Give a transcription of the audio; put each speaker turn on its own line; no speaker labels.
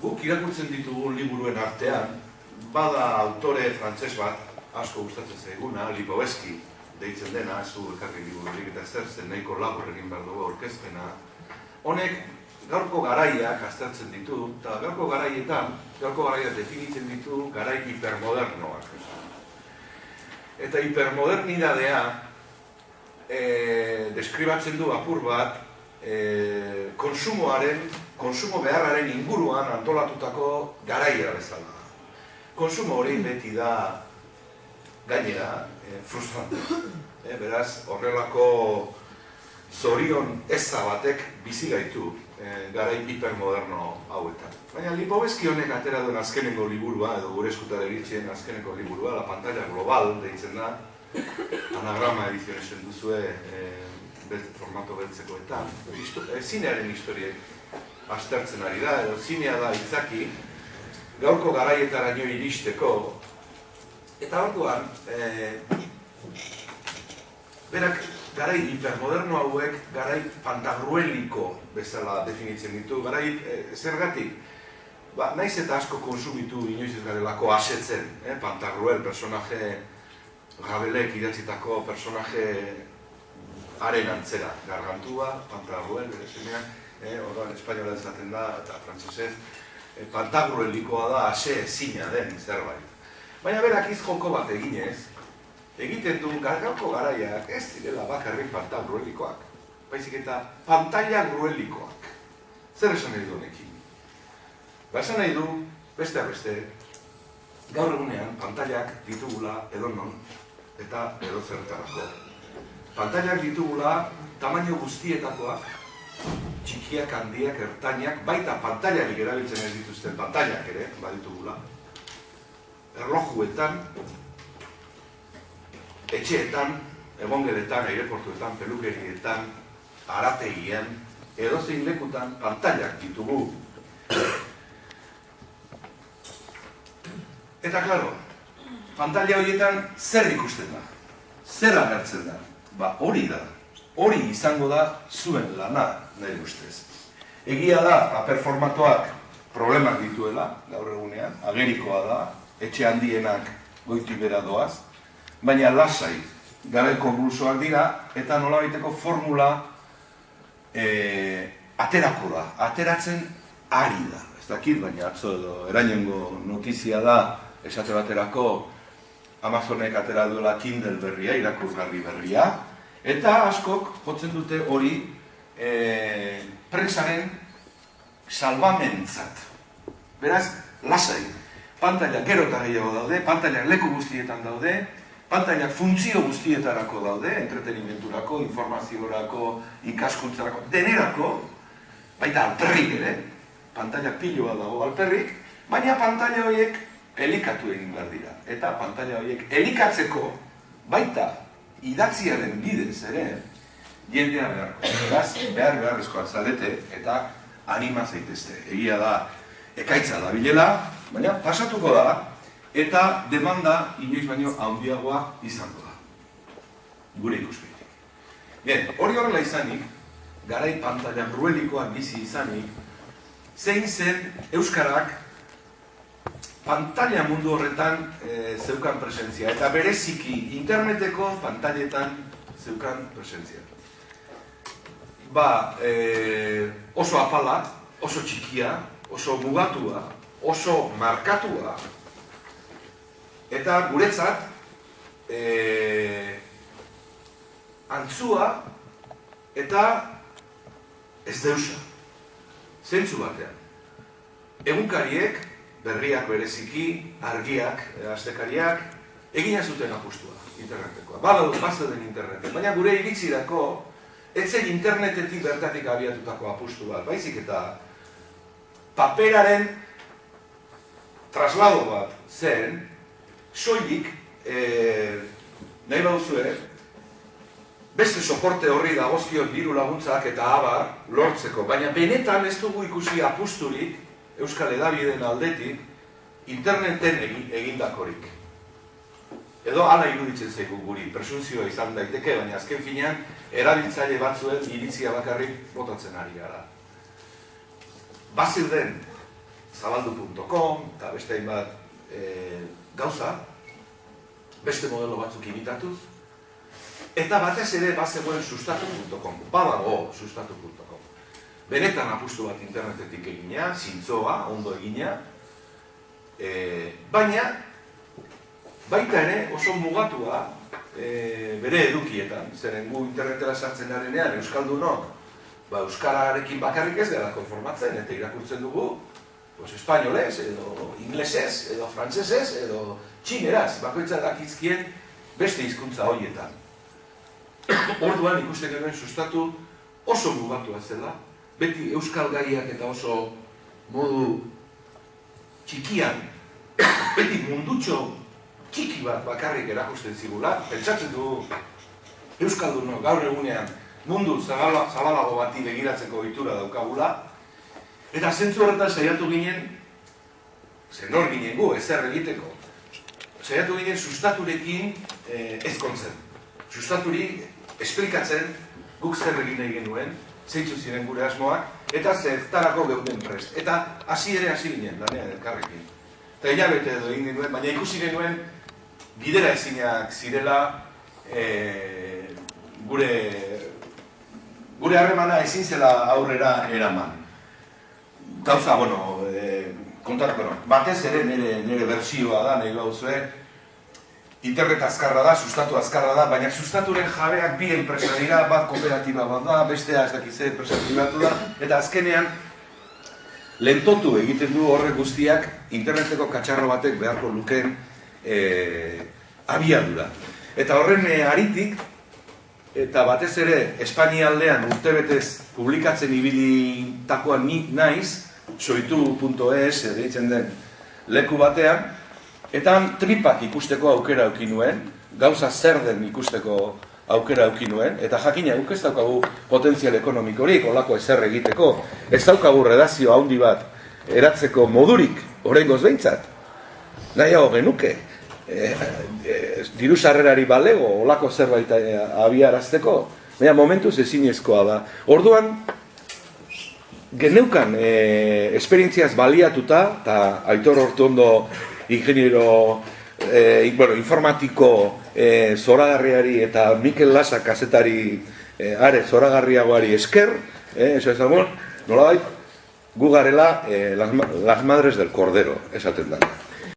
guk irakurtzen ditugun liburuen artean, bada autore frantses bat, asko gustatzen zaiguna, Lipovetsky deitzen dena, ez du ekarri libururik eta zer nahiko labur egin behar dugu aurkezpena. Honek gaurko garaiak aztertzen ditu, eta gaurko garaiak definitzen ditu garai hipermodernoak. Eta hipermodernidadea deskribatzen du apur bat konsumo beharraren inguruan antolatutako garaia bezala. Konsumo hori beti da gainera frustrante. Beraz, horrelako zorion eza batek bizi gaitu garai hipermoderno hauetan. Baina Lipovetsky honek atera duen azkeneko liburua, edo gure eskutara iritzien azkeneko liburua, La Pantalla Global deitzen da, anagrama edizionezen duzue formato beltzeko eta zinearen historiek aztertzen ari da, edo zinea da itzaki, gaurko garaietaraino iristeko, eta orduan, berak garai hipermoderno hauek garai pantagrueliko bezala definitzen ditu, garai zergatik, naiz eta asko konsumitu inoiz ez garelako asetzen, Pantagruel, personaje Rabelek idatzitako personaje haren antzera, Gargantua, Pantagruel, bere semean, orduan espainola ezaten da, eta frantzesez, Pantagruelikoa da ase ezina den zerbait. Baina berak joko bat eginez, egiten du gaurko garaiak ez direla bakarrik pantagruelikoak, baizik eta pantalla gruelikoak. Zer esan nahi du honekin? Esan nahi du, beste beste, gaur egunean pantallak ditugula edonon eta edozertarako. Pantallak ditugula tamaino guztietakoak, txikiak, handiak, ertainak, baita pantallarik erabiltzen ez dituzten pantallak ere, baditugula. Erlojuetan, etxeetan, egongeletan, aireportuetan, pelukerietan, arategian, edozein lekutan pantallak ditugu. Eta, klaro, pantalla horietan zer ikusten da? Zer agertzen da? Hori da. Hori izango da zuen lana, nahi ustez. Egia da, paper formatoak problemak dituela, gaur egunean, agerikoa da, etxe handienak goiti bera doaz, baina lasai garaiko blusoak dira, eta nolabaiteko formula aterako da, ateratzen ari da. Ez dakit, baina atzo edo erainengo notizia da, esate baterako Amazonek atera duela Kindle berria, irakurgarri berria, eta askok jotzen dute hori prensaren salbamentzat. Beraz, lasai, pantallak gero eta gehiago daude, pantallak leku guztietan daude, pantallak funtzio guztietarako daude, entretenimenturako, informaziorako, ikaskuntzarako, denerako, baita alperrik ere, pantallak piloa dago alperrik, baina pantalla horiek elikatu egin behar dira. Eta pantalla horiek elikatzeko, baita idatziaren bidez ere, jendea beharko. Beraz, beharrezkoa zalete eta anima zaitezte. Egia da, ekaitza da bilela, baina pasatuko da, eta demanda inoiz baino handiagoa izango da. Gure ikuspegitik. Bien, hori horrela izanik, garai pantalla gruelikoak bizi izanik, zein zen euskarak pantalla mundu horretan zeukan presentzia, eta bereziki interneteko pantailetan zeukan presentzia. Oso apala, oso txikia, oso mugatua, oso markatua, eta guretzat antzua eta ez deusa. Zentzu batean. Egunkariek, berriak bereziki, argiak, astekariak, egina zuten apustua, internetekoa. Bazeuden internetek, baina gure iritzirako, ez zen internetetik bertatik abiatutako apustu bat, baizik eta paperaren traslado bat zen, soilik, nahi baduzue, beste soporte horri dagozkion diru laguntzak eta abar lortzeko, baina benetan ez dugu ikusi apusturik Euskal Hedabideen aldetik interneten egindakorik. Edo hala iruditzen zaigu guri, presuntzioa izan daiteke, baina azken finean erabiltzaile batzuen iritzia bakarrik botatzen ari gara. Bazeuden zabaldu.com, eta beste hainbat gauza, beste modelo batzuk imitatuz, eta batez ere bazegoen sustatu.com, badago sustatu.com. Benetan apustu bat internetetik egina, zintzoa, ondo egina, baina, baita ere oso mugatua bere edukietan, zeren gu internetera sartzen garenean euskaldunok, euskararekin bakarrik ez gara konformatzen, eta irakurtzen dugu, espainolez, edo inglesez, edo frantsesez, edo txineraz, bakoitza dakizkien beste hizkuntza horietan. Orduan ikusten genuen sustatu oso mugatua zela, beti euskal gaiak eta oso modu txikian, beti mundutxo txiki bat bakarrik erakusten zigula, pentsatzen dugu euskaldunok gaur egunean mundu zabalago bati begiratzeko ohitura daukagula, eta zentzu horretan saiatu ginen, zenor ginen gu, ezer egiteko, saiatu ginen sustaturekin ezkontzen. Sustaturi esplikatzen guk zer egin nahi genuen, zeintzu ziren gure asmoak, eta zertarako geuden prest. Eta hasi ginen, lanean elkarrekin. Eta hilabete edo egin genuen, baina ikusi genuen bidera ezinak zirela gure harremana ezin zela aurrera eraman. Gauza, batez ere nire bertsioa da, nahi gauzue, internet azkarra da, sustatu azkarra da, baina sustaturen jabeak bi enpresa dira, bat kooperatiba bat da, bestea ez dakize enpresa pribatu da, eta azkenean lentotu egiten du horrek guztiak interneteko katxarro batek beharko lukeen abiadura. Eta horren haritik, eta batez ere Espainialdean urtebetez publikatzen ibilitakoan nik naiz, soitu.es deitzen den leku batean, eta tripak ikusteko aukera auki nuen, gauza zer den ikusteko aukera auki nuen, eta jakina guk ez daukagu potentzial ekonomikorik, olako ezer egiteko, ez daukagu redazio handi bat eratzeko modurik, oraingoz behintzat, nahiago genuke, diru sarrerari balego, olako zerbait abiarazteko, baina momentuz ezinezkoa da. Orduan, geneukan esperientziaz baliatuta, eta Aitor Ortuondo ingeniero informatiko zoragarriari eta Mikel Lasa kazetari are zoragarriagoari esker, eso ezagun, nolabait, gu garela las madres del cordero, esaten da.